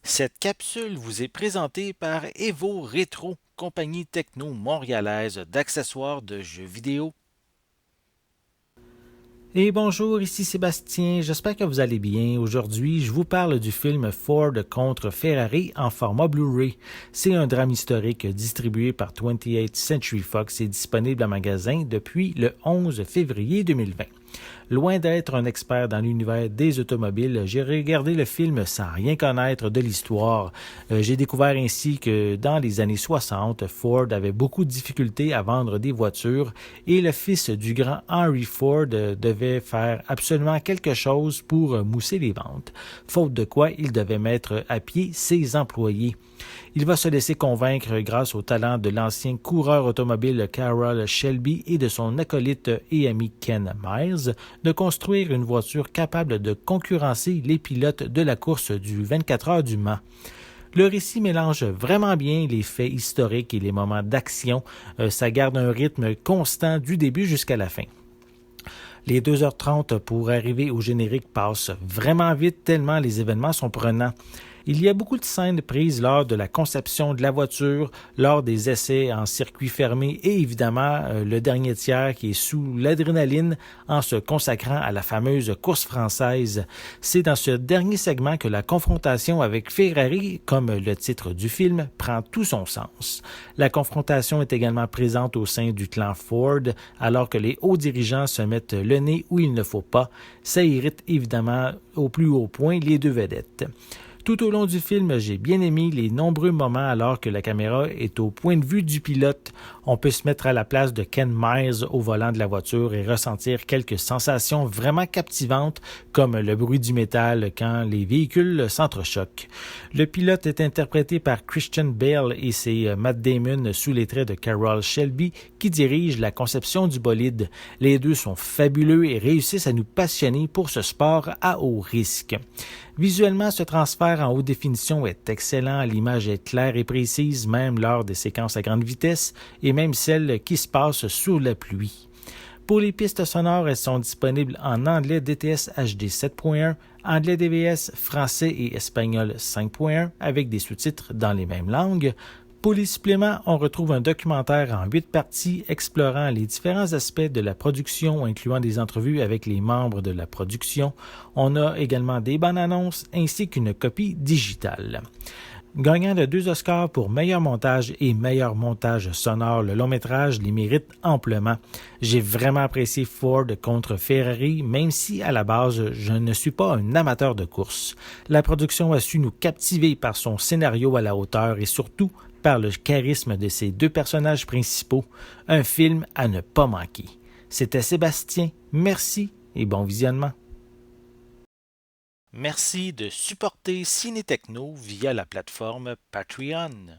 Cette capsule vous est présentée par Evo Rétro, compagnie techno montréalaise d'accessoires de jeux vidéo. Et bonjour, ici Sébastien, j'espère que vous allez bien. Aujourd'hui, je vous parle du film Ford contre Ferrari en format Blu-ray. C'est un drame historique distribué par 28th Century Fox et disponible en magasin depuis le 11 février 2020. Loin d'être un expert dans l'univers des automobiles, j'ai regardé le film sans rien connaître de l'histoire. J'ai découvert ainsi que dans les années 60, Ford avait beaucoup de difficultés à vendre des voitures et le fils du grand Henry Ford devait faire absolument quelque chose pour mousser les ventes, faute de quoi il devait mettre à pied ses employés. Il va se laisser convaincre grâce au talent de l'ancien coureur automobile Carroll Shelby et de son acolyte et ami Ken Miles de construire une voiture capable de concurrencer les pilotes de la course du 24 heures du Mans. Le récit mélange vraiment bien les faits historiques et les moments d'action. Ça garde un rythme constant du début jusqu'à la fin. Les 2h30 pour arriver au générique passent vraiment vite tellement les événements sont prenants. Il y a beaucoup de scènes prises lors de la conception de la voiture, lors des essais en circuit fermé et évidemment le dernier tiers qui est sous l'adrénaline en se consacrant à la fameuse course française. C'est dans ce dernier segment que la confrontation avec Ferrari, comme le titre du film, prend tout son sens. La confrontation est également présente au sein du clan Ford, alors que les hauts dirigeants se mettent le nez où il ne faut pas. Ça irrite évidemment au plus haut point les deux vedettes. Tout au long du film, j'ai bien aimé les nombreux moments alors que la caméra est au point de vue du pilote. On peut se mettre à la place de Ken Miles au volant de la voiture et ressentir quelques sensations vraiment captivantes comme le bruit du métal quand les véhicules s'entrechoquent. Le pilote est interprété par Christian Bale et c'est Matt Damon sous les traits de Carroll Shelby qui dirige la conception du bolide. Les deux sont fabuleux et réussissent à nous passionner pour ce sport à haut risque. Visuellement, ce transfert en haute définition est excellent, l'image est claire et précise, même lors des séquences à grande vitesse, et même celles qui se passent sous la pluie. Pour les pistes sonores, elles sont disponibles en anglais DTS HD 7.1, anglais DVS, français et espagnol 5.1, avec des sous-titres dans les mêmes langues. Pour les suppléments, on retrouve un documentaire en 8 parties explorant les différents aspects de la production, incluant des entrevues avec les membres de la production. On a également des bandes annonces ainsi qu'une copie digitale. Gagnant de 2 Oscars pour meilleur montage et meilleur montage sonore, le long-métrage les mérite amplement. J'ai vraiment apprécié Ford contre Ferrari, même si à la base, je ne suis pas un amateur de course. La production a su nous captiver par son scénario à la hauteur et surtout par le charisme de ses deux personnages principaux. Un film à ne pas manquer. C'était Sébastien, merci et bon visionnement. Merci de supporter Ciné Techno via la plateforme Patreon.